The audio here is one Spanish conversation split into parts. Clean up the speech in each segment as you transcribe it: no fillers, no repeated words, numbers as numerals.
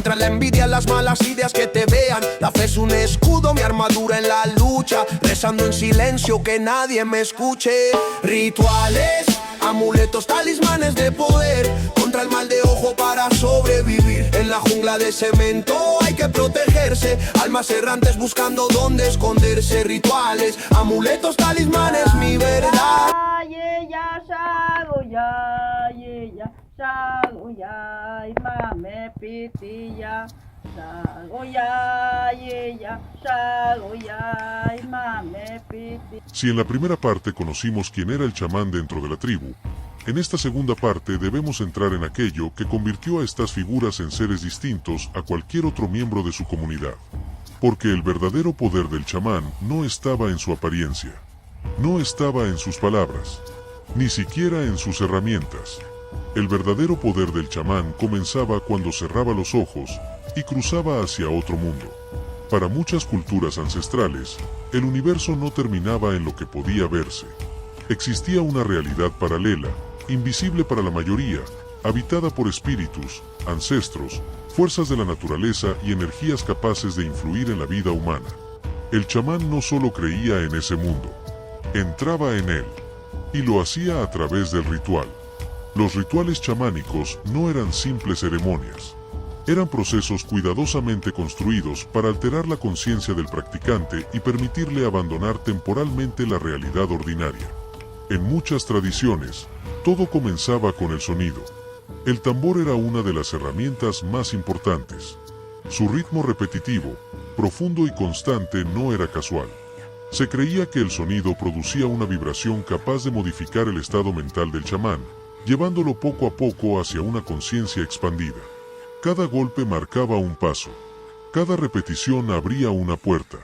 Tras la envidia, las malas ideas que te vean. La fe es un escudo, mi armadura en la lucha. Rezando en silencio que nadie me escuche. Rituales, amuletos, talismanes de poder. Contra el mal de ojo para sobrevivir. En la jungla de cemento hay que protegerse. Almas errantes buscando dónde esconderse. Rituales, amuletos, talismanes, mi verdad. Si en la primera parte conocimos quién era el chamán dentro de la tribu, en esta segunda parte debemos entrar en aquello que convirtió a estas figuras en seres distintos a cualquier otro miembro de su comunidad. Porque el verdadero poder del chamán no estaba en su apariencia, no estaba en sus palabras, ni siquiera en sus herramientas. El verdadero poder del chamán comenzaba cuando cerraba los ojos y cruzaba hacia otro mundo. Para muchas culturas ancestrales, el universo no terminaba en lo que podía verse. Existía una realidad paralela, invisible para la mayoría, habitada por espíritus, ancestros, fuerzas de la naturaleza y energías capaces de influir en la vida humana. El chamán no solo creía en ese mundo, entraba en él, y lo hacía a través del ritual. Los rituales chamánicos no eran simples ceremonias. Eran procesos cuidadosamente construidos para alterar la conciencia del practicante y permitirle abandonar temporalmente la realidad ordinaria. En muchas tradiciones, todo comenzaba con el sonido. El tambor era una de las herramientas más importantes. Su ritmo repetitivo, profundo y constante no era casual. Se creía que el sonido producía una vibración capaz de modificar el estado mental del chamán, llevándolo poco a poco hacia una conciencia expandida. Cada golpe marcaba un paso, cada repetición abría una puerta,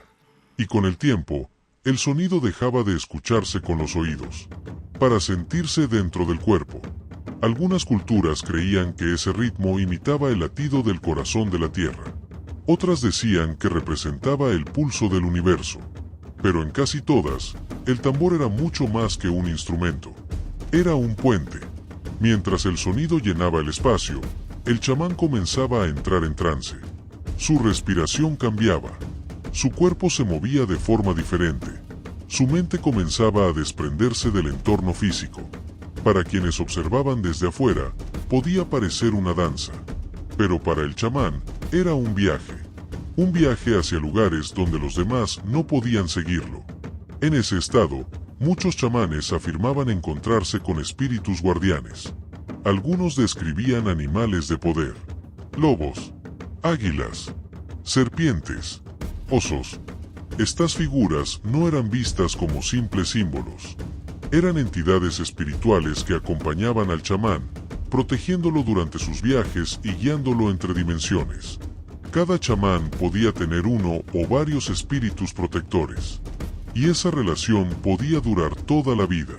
y con el tiempo, el sonido dejaba de escucharse con los oídos, para sentirse dentro del cuerpo. Algunas culturas creían que ese ritmo imitaba el latido del corazón de la tierra. Otras decían que representaba el pulso del universo. Pero en casi todas, el tambor era mucho más que un instrumento. Era un puente. Mientras el sonido llenaba el espacio, el chamán comenzaba a entrar en trance. Su respiración cambiaba. Su cuerpo se movía de forma diferente. Su mente comenzaba a desprenderse del entorno físico. Para quienes observaban desde afuera, podía parecer una danza. Pero para el chamán, era un viaje. Un viaje hacia lugares donde los demás no podían seguirlo. En ese estado, muchos chamanes afirmaban encontrarse con espíritus guardianes. Algunos describían animales de poder: lobos, águilas, serpientes, osos. Estas figuras no eran vistas como simples símbolos. Eran entidades espirituales que acompañaban al chamán, protegiéndolo durante sus viajes y guiándolo entre dimensiones. Cada chamán podía tener uno o varios espíritus protectores, y esa relación podía durar toda la vida.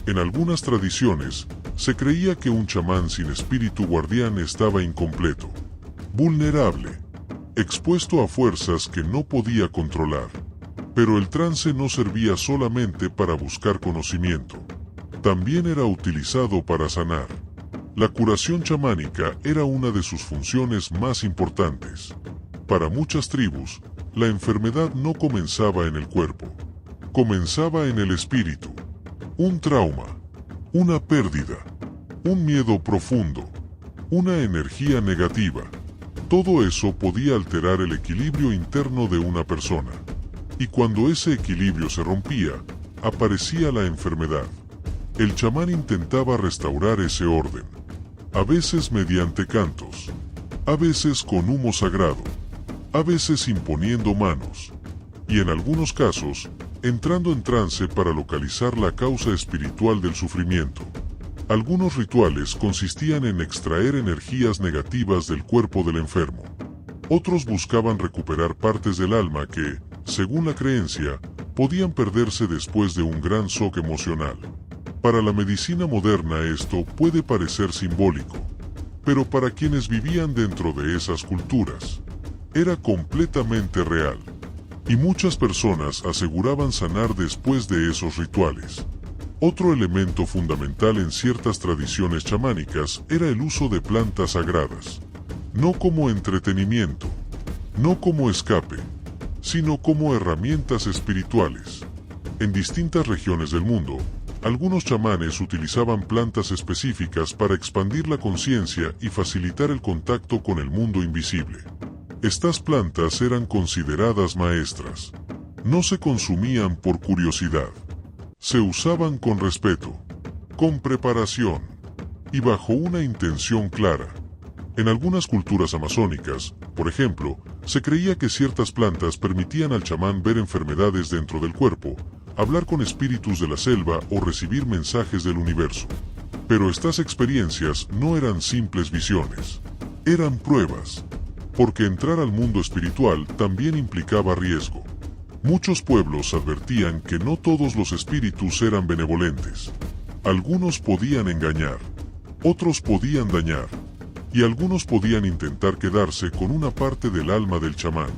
En algunas tradiciones, se creía que un chamán sin espíritu guardián estaba incompleto, vulnerable, expuesto a fuerzas que no podía controlar. Pero el trance no servía solamente para buscar conocimiento. También era utilizado para sanar. La curación chamánica era una de sus funciones más importantes. Para muchas tribus, la enfermedad no comenzaba en el cuerpo. Comenzaba en el espíritu. Un trauma, una pérdida, un miedo profundo, una energía negativa. Todo eso podía alterar el equilibrio interno de una persona. Y cuando ese equilibrio se rompía, aparecía la enfermedad. El chamán intentaba restaurar ese orden, a veces mediante cantos, a veces con humo sagrado, a veces imponiendo manos, y en algunos casos, entrando en trance para localizar la causa espiritual del sufrimiento. Algunos rituales consistían en extraer energías negativas del cuerpo del enfermo. Otros buscaban recuperar partes del alma que, según la creencia, podían perderse después de un gran shock emocional. Para la medicina moderna esto puede parecer simbólico, pero para quienes vivían dentro de esas culturas, era completamente real. Y muchas personas aseguraban sanar después de esos rituales. Otro elemento fundamental en ciertas tradiciones chamánicas era el uso de plantas sagradas. no como entretenimiento, no como escape, sino como herramientas espirituales. En distintas regiones del mundo, algunos chamanes utilizaban plantas específicas para expandir la conciencia y facilitar el contacto con el mundo invisible. Estas plantas eran consideradas maestras. No se consumían por curiosidad. Se usaban con respeto, con preparación y bajo una intención clara. En algunas culturas amazónicas, por ejemplo, se creía que ciertas plantas permitían al chamán ver enfermedades dentro del cuerpo, hablar con espíritus de la selva o recibir mensajes del universo. Pero estas experiencias no eran simples visiones. Eran pruebas. Porque entrar al mundo espiritual también implicaba riesgo. Muchos pueblos advertían que no todos los espíritus eran benevolentes. Algunos podían engañar, otros podían dañar, y algunos podían intentar quedarse con una parte del alma del chamán.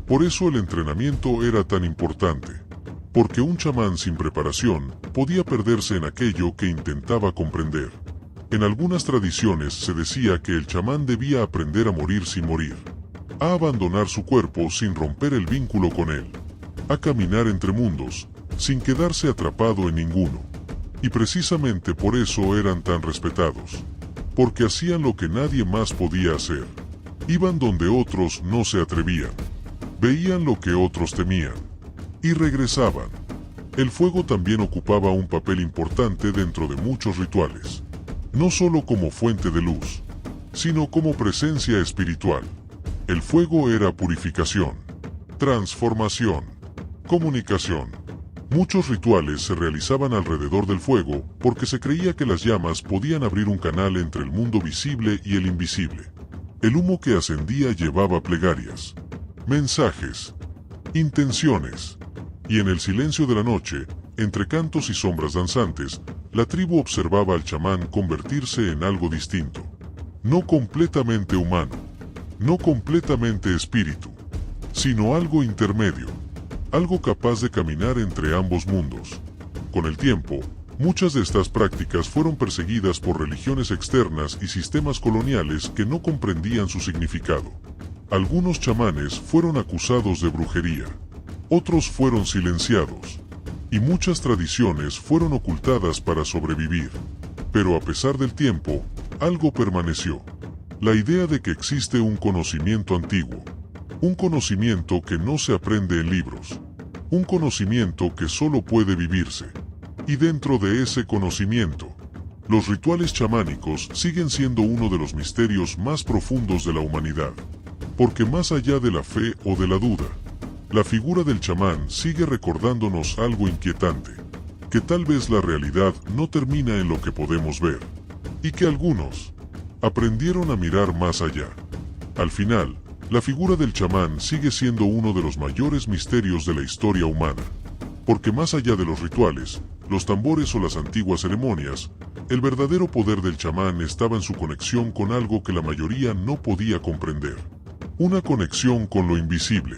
Por eso el entrenamiento era tan importante. Porque un chamán sin preparación podía perderse en aquello que intentaba comprender. En algunas tradiciones se decía que el chamán debía aprender a morir sin morir, a abandonar su cuerpo sin romper el vínculo con él, a caminar entre mundos, sin quedarse atrapado en ninguno. Y precisamente por eso eran tan respetados. Porque hacían lo que nadie más podía hacer. Iban donde otros no se atrevían. Veían lo que otros temían. Y regresaban. El fuego también ocupaba un papel importante dentro de muchos rituales. No solo como fuente de luz, sino como presencia espiritual. El fuego era purificación, transformación, comunicación. Muchos rituales se realizaban alrededor del fuego porque se creía que las llamas podían abrir un canal entre el mundo visible y el invisible. El humo que ascendía llevaba plegarias, mensajes, intenciones. Y en el silencio de la noche, entre cantos y sombras danzantes, la tribu observaba al chamán convertirse en algo distinto. No completamente humano, no completamente espíritu, sino algo intermedio, algo capaz de caminar entre ambos mundos. Con el tiempo, muchas de estas prácticas fueron perseguidas por religiones externas y sistemas coloniales que no comprendían su significado. Algunos chamanes fueron acusados de brujería, otros fueron silenciados, y muchas tradiciones fueron ocultadas para sobrevivir. Pero a pesar del tiempo, algo permaneció. La idea de que existe un conocimiento antiguo. Un conocimiento que no se aprende en libros. Un conocimiento que solo puede vivirse. Y dentro de ese conocimiento, los rituales chamánicos siguen siendo uno de los misterios más profundos de la humanidad. Porque más allá de la fe o de la duda, la figura del chamán sigue recordándonos algo inquietante, que tal vez la realidad no termina en lo que podemos ver, y que algunos aprendieron a mirar más allá. Al final, la figura del chamán sigue siendo uno de los mayores misterios de la historia humana, porque más allá de los rituales, los tambores o las antiguas ceremonias, el verdadero poder del chamán estaba en su conexión con algo que la mayoría no podía comprender. Una conexión con lo invisible,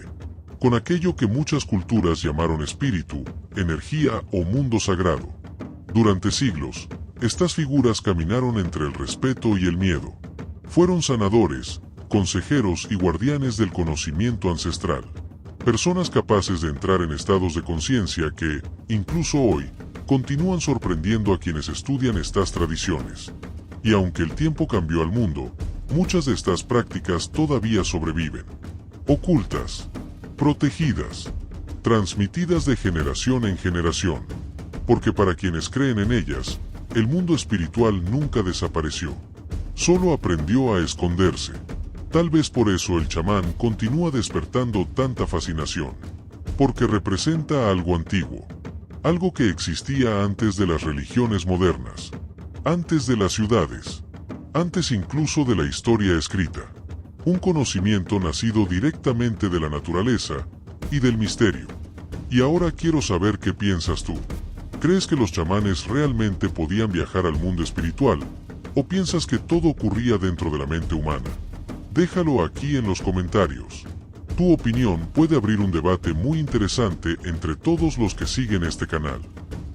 con aquello que muchas culturas llamaron espíritu, energía o mundo sagrado. Durante siglos, estas figuras caminaron entre el respeto y el miedo. Fueron sanadores, consejeros y guardianes del conocimiento ancestral. Personas capaces de entrar en estados de conciencia que, incluso hoy, continúan sorprendiendo a quienes estudian estas tradiciones. Y aunque el tiempo cambió al mundo, muchas de estas prácticas todavía sobreviven. Ocultas, protegidas, transmitidas de generación en generación, porque para quienes creen en ellas, el mundo espiritual nunca desapareció, solo aprendió a esconderse. Tal vez por eso el chamán continúa despertando tanta fascinación, porque representa algo antiguo, algo que existía antes de las religiones modernas, antes de las ciudades, antes incluso de la historia escrita. Un conocimiento nacido directamente de la naturaleza y del misterio. Y ahora quiero saber qué piensas tú. ¿Crees que los chamanes realmente podían viajar al mundo espiritual? ¿O piensas que todo ocurría dentro de la mente humana? Déjalo aquí en los comentarios. Tu opinión puede abrir un debate muy interesante entre todos los que siguen este canal.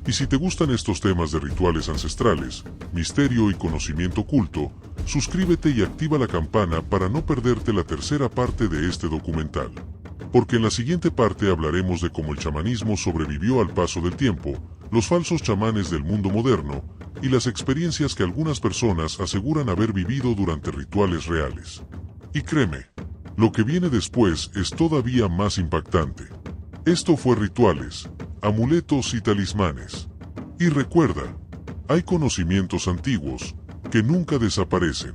Y si te gustan estos temas de rituales ancestrales, misterio y conocimiento oculto, Suscríbete y activa la campana para no perderte la tercera parte de este documental. Porque en la siguiente parte hablaremos de cómo el chamanismo sobrevivió al paso del tiempo, los falsos chamanes del mundo moderno, y las experiencias que algunas personas aseguran haber vivido durante rituales reales. Y créeme, lo que viene después es todavía más impactante. Esto fue Rituales, Amuletos y Talismanes. Y recuerda, hay conocimientos antiguos que nunca desaparecen.